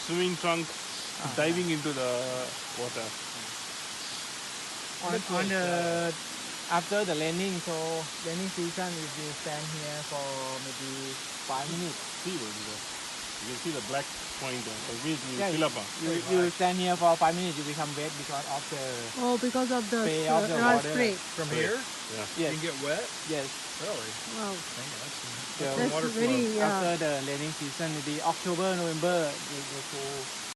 swimming trunk, diving into the water. On the after the landing, so landing season, if you stand here for maybe 5 minutes. See what is that? You can see the black point there. So it means you fill up. You stand here for 5 minutes, you become wet because of the because of the spray of the water. spray. From here? Yeah. Yes. You can get wet? Yes. Really? Wow. So That's water very after the landing season, the October, November, the